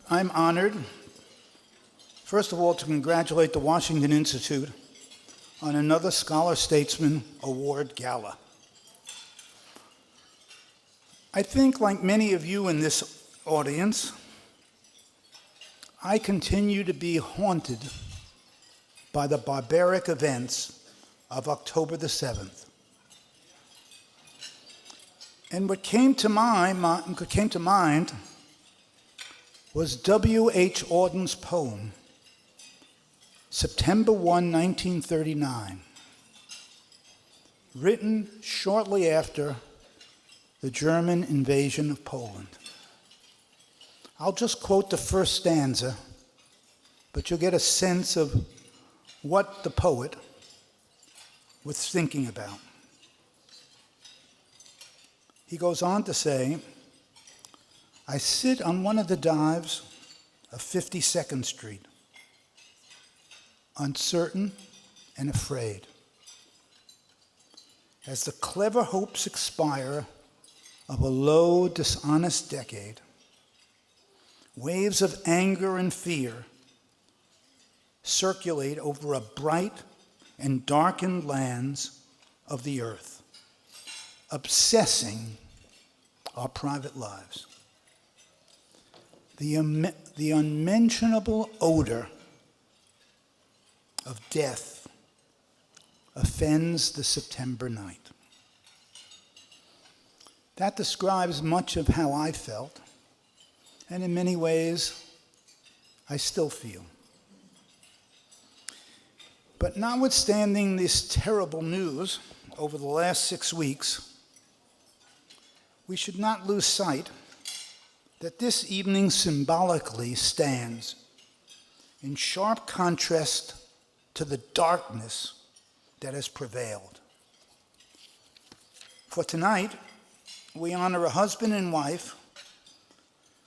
I'm honored, first of all, to congratulate the Washington Institute on another Scholar-Statesman Award Gala. I think, like many of you in this audience, I continue to be haunted by the barbaric events of October the 7th. And what came to mind was W.H. Auden's poem, September 1, 1939, written shortly after the German invasion of Poland. I'll just quote the first stanza, but you'll get a sense of what the poet was thinking about. He goes on to say, I sit on one of the dives of 52nd Street, uncertain and afraid. As the clever hopes expire of a low, dishonest decade, waves of anger and fear circulate over a bright and darkened lands of the earth, obsessing our private lives. The unmentionable odor of death offends the September night. That describes much of how I felt, and in many ways, I still feel. But notwithstanding this terrible news over the last 6 weeks, we should not lose sight that this evening symbolically stands in sharp contrast to the darkness that has prevailed. For tonight, we honor a husband and wife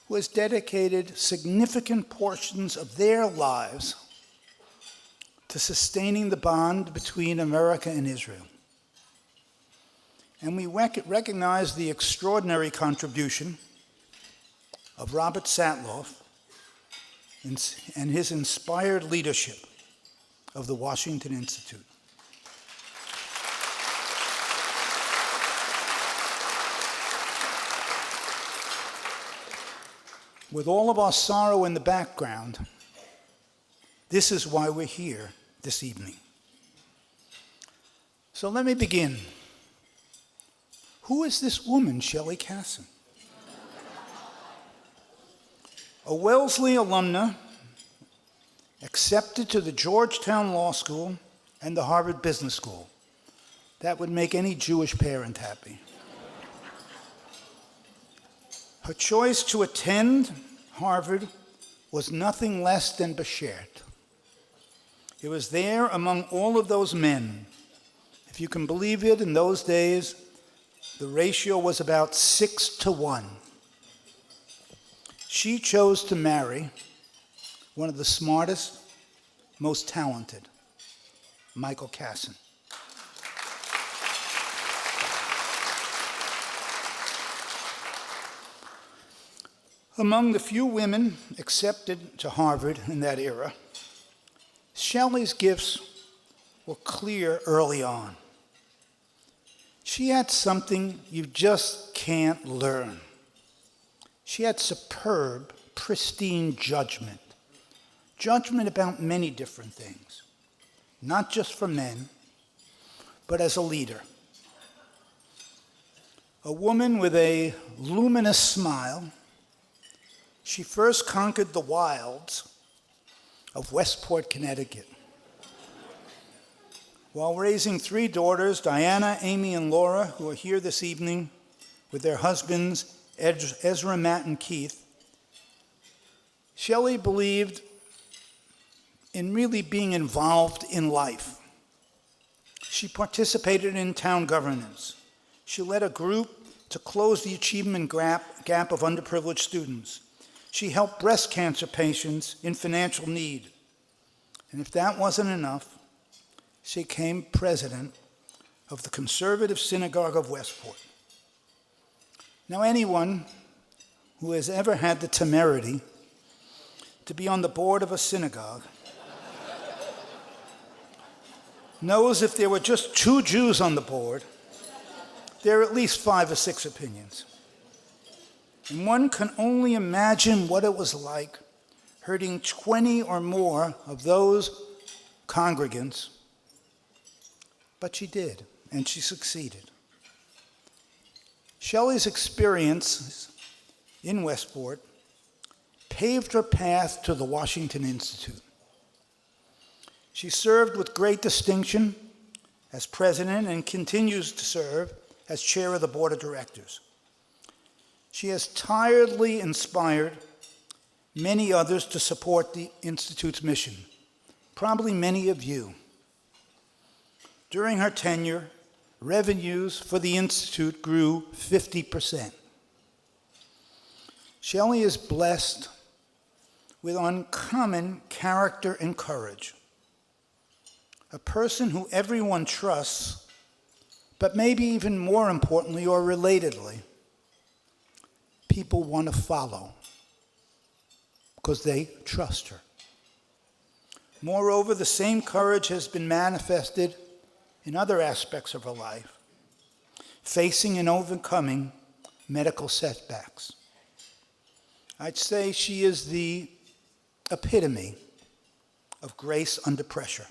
who has dedicated significant portions of their lives to sustaining the bond between America and Israel. And we recognize the extraordinary contribution of Robert Satloff and his inspired leadership of the Washington Institute. With all of our sorrow in the background, this is why we're here this evening. So let me begin. Who is this woman, Shelly Kassen? A Wellesley alumna, accepted to the Georgetown Law School and the Harvard Business School. That would make any Jewish parent happy. Her choice to attend Harvard was nothing less than beshert. It was there among all of those men. If you can believe it, in those days, the ratio was about 6-to-1. She chose to marry one of the smartest, most talented, Michael Kassen. Among the few women accepted to Harvard in that era, Shelly's gifts were clear early on. She had something you just can't learn. She had superb, pristine judgment. Judgment about many different things, not just for men, but as a leader. A woman with a luminous smile, she first conquered the wilds of Westport, Connecticut. While raising 3 daughters, Diana, Amy, and Laura, who are here this evening with their husbands, Ezra, Matt, and Keith, Shelly believed in really being involved in life. She participated in town governance. She led a group to close the achievement gap of underprivileged students. She helped breast cancer patients in financial need. And if that wasn't enough, she became president of the Conservative Synagogue of Westport. Now, anyone who has ever had the temerity to be on the board of a synagogue knows if there were just 2 Jews on the board, there are at least 5 or 6 opinions. And one can only imagine what it was like herding 20 or more of those congregants. But she did, and she succeeded. Shelly's experiences in Westport paved her path to the Washington Institute. She served with great distinction as president and continues to serve as chair of the board of directors. She has tirelessly inspired many others to support the Institute's mission, probably many of you. During her tenure, revenues for the Institute grew 50%. Shelly is blessed with uncommon character and courage. A person who everyone trusts, but maybe even more importantly or relatedly, people want to follow because they trust her. Moreover, the same courage has been manifested in other aspects of her life, facing and overcoming medical setbacks. I'd say she is the epitome of grace under pressure.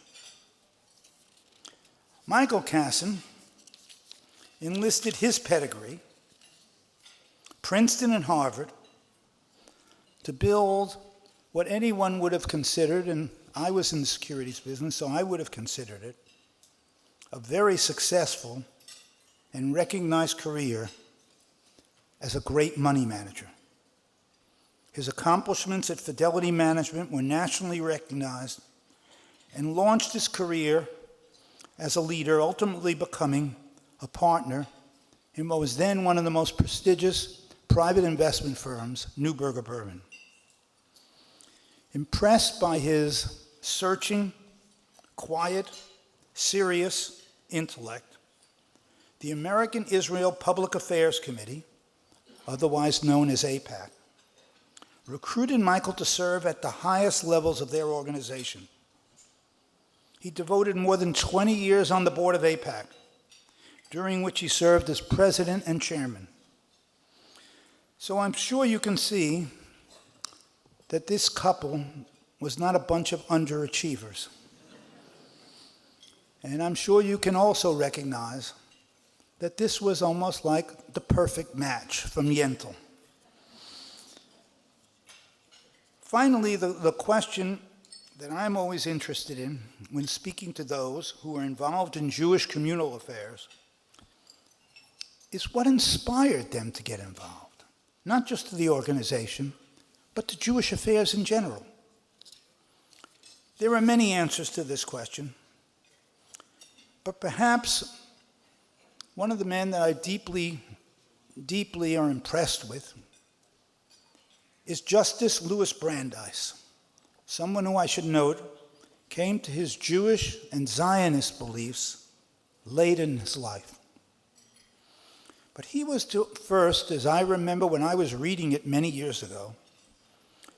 Michael Kassen enlisted his pedigree, Princeton and Harvard, to build what anyone would have considered, and I was in the securities business, so I would have considered it, a very successful and recognized career as a great money manager. His accomplishments at Fidelity Management were nationally recognized and launched his career as a leader, ultimately becoming a partner in what was then one of the most prestigious private investment firms, Neuberger Berman. Impressed by his searching, quiet, serious intellect, the American Israel Public Affairs Committee, otherwise known as AIPAC, recruited Michael to serve at the highest levels of their organization. He devoted more than 20 years on the board of AIPAC, during which he served as president and chairman. So I'm sure you can see that this couple was not a bunch of underachievers. And I'm sure you can also recognize that this was almost like the perfect match from Yentl. Finally, the question that I'm always interested in when speaking to those who are involved in Jewish communal affairs is what inspired them to get involved, not just to the organization, but to Jewish affairs in general. There are many answers to this question, but perhaps one of the men that I deeply are impressed with is Justice Louis Brandeis, someone who I should note came to his Jewish and Zionist beliefs late in his life. But he was first, as I remember when I was reading it many years ago,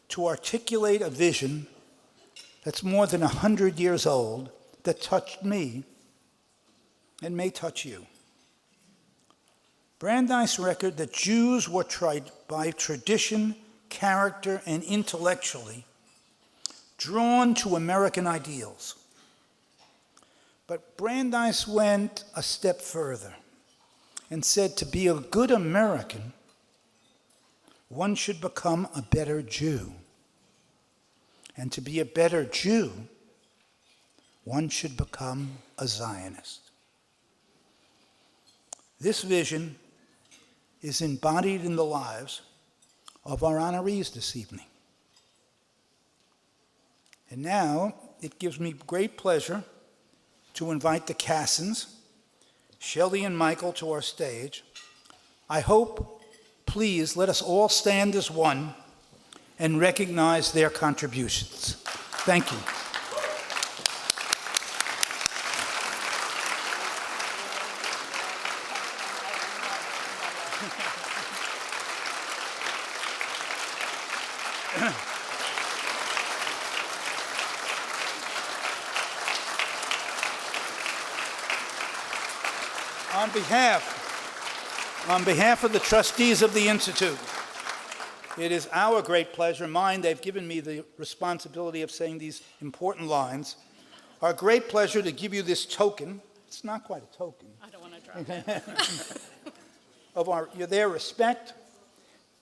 to articulate a vision that's more than 100 years old that touched me and may touch you. Brandeis reckoned that Jews were by tradition, character, and intellectually drawn to American ideals. But Brandeis went a step further and said to be a good American, one should become a better Jew. And to be a better Jew, one should become a Zionist. This vision is embodied in the lives of our honorees this evening. And now, it gives me great pleasure to invite the Kassens, Shelly and Michael, to our stage. I hope, please, let us all stand as one and recognize their contributions. Thank you. On behalf of the trustees of the Institute, it is our great pleasure, mine, they've given me the responsibility of saying these important lines, our great pleasure to give you this token. It's not quite a token. I don't want to drop it. Of their respect,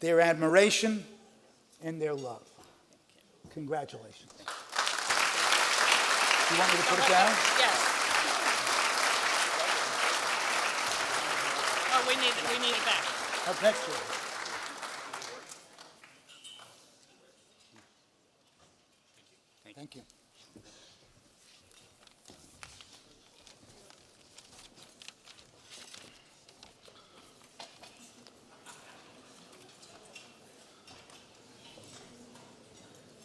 their admiration, and their love. Congratulations. You want me to put it down? Yes. Oh, we need it back. Up next to it. Thank you.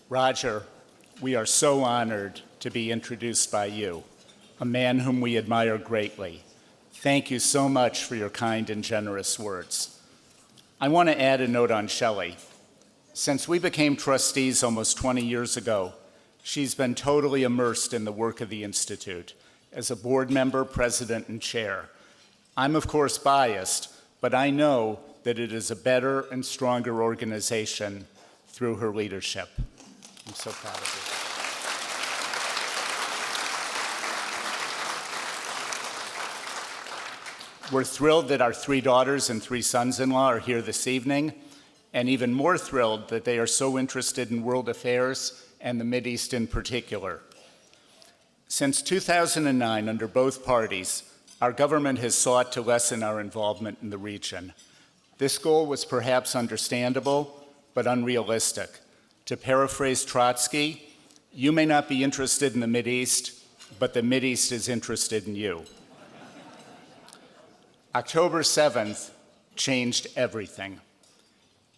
Roger, we are so honored to be introduced by you, a man whom we admire greatly. Thank you so much for your kind and generous words. I want to add a note on Shelly. Since we became trustees almost 20 years ago, she's been totally immersed in the work of the Institute as a board member, president, and chair. I'm, of course, biased, but I know that it is a better and stronger organization through her leadership. I'm so proud of you. We're thrilled that our 3 daughters and 3 sons-in-law are here this evening, and even more thrilled that they are so interested in world affairs and the Mideast in particular. Since 2009, under both parties, our government has sought to lessen our involvement in the region. This goal was perhaps understandable, but unrealistic. To paraphrase Trotsky, you may not be interested in the Mideast, but the Mideast is interested in you. October 7th changed everything.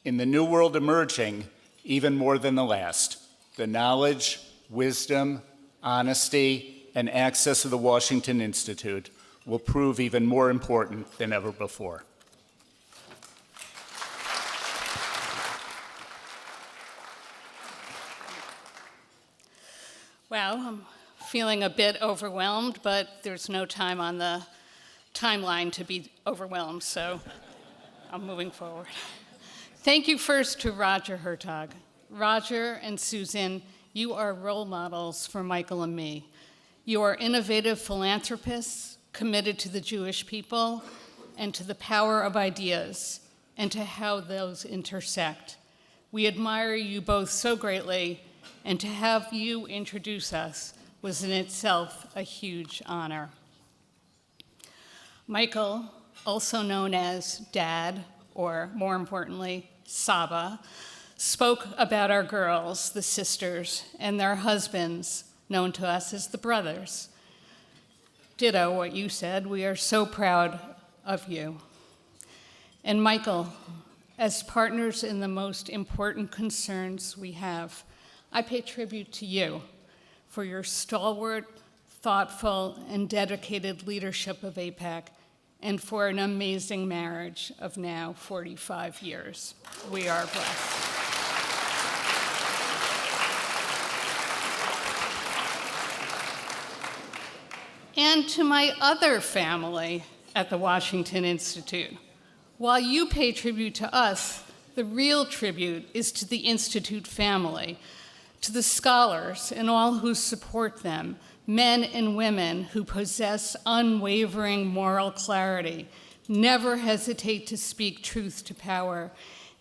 In the new world emerging, even more than the last, the knowledge, wisdom, honesty, and access of the Washington Institute will prove even more important than ever before. Well, I'm feeling a bit overwhelmed, but there's no time on the timeline to be overwhelmed, so I'm moving forward. Thank you first to Roger Hertog. Roger and Susan, you are role models for Michael and me. You are innovative philanthropists committed to the Jewish people and to the power of ideas and to how those intersect. We admire you both so greatly, and to have you introduce us was in itself a huge honor. Michael, also known as Dad, or more importantly, Saba, spoke about our girls, the sisters, and their husbands, known to us as the brothers. Ditto what you said, we are so proud of you. And Michael, as partners in the most important concerns we have, I pay tribute to you for your stalwart, thoughtful, and dedicated leadership of AIPAC, and for an amazing marriage of now 45 years. We are blessed. And to my other family at the Washington Institute, while you pay tribute to us, the real tribute is to the Institute family, to the scholars and all who support them, men and women who possess unwavering moral clarity, never hesitate to speak truth to power,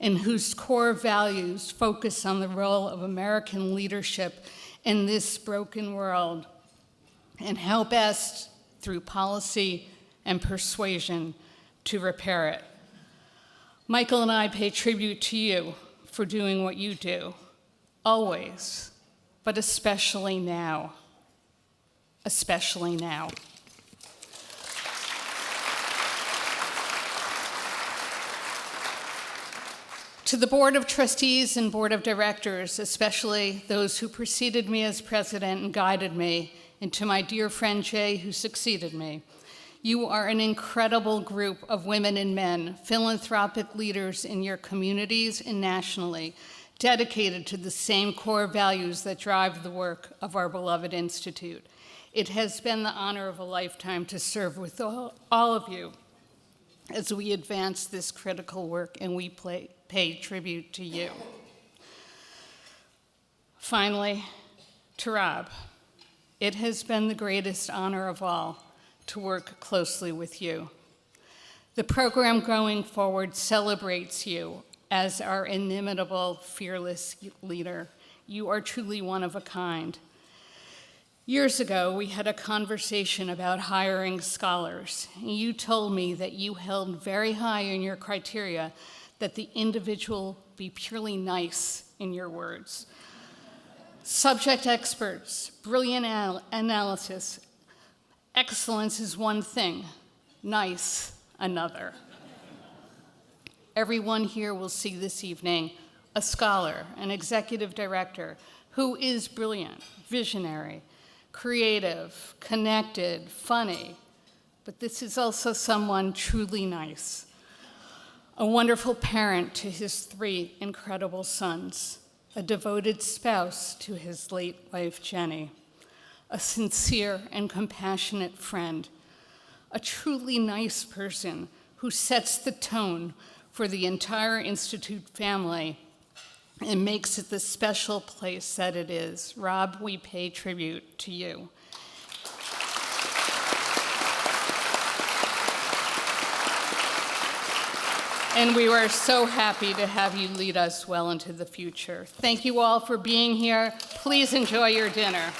and whose core values focus on the role of American leadership in this broken world, and how best, through policy and persuasion, to repair it. Michael and I pay tribute to you for doing what you do, always, but especially now. Especially now. To the Board of Trustees and Board of Directors, especially those who preceded me as president and guided me, and to my dear friend Jay, who succeeded me, you are an incredible group of women and men, philanthropic leaders in your communities and nationally, dedicated to the same core values that drive the work of our beloved Institute. It has been the honor of a lifetime to serve with all of you, as we advance this critical work, and we pay tribute to you. Finally, to Rob, it has been the greatest honor of all to work closely with you. The program going forward celebrates you as our inimitable, fearless leader. You are truly one of a kind. Years ago, we had a conversation about hiring scholars. You told me that you held very high in your criteria that the individual be purely nice, in your words. Subject experts, brilliant analysis. Excellence is one thing, nice another. Everyone here will see this evening a scholar, an executive director who is brilliant, visionary, creative, connected, funny, but this is also someone truly nice. A wonderful parent to his 3 incredible sons, a devoted spouse to his late wife, Jenny, a sincere and compassionate friend, a truly nice person who sets the tone for the entire Institute family and makes it the special place that it is. Rob, we pay tribute to you. And we are so happy to have you lead us well into the future. Thank you all for being here. Please enjoy your dinner.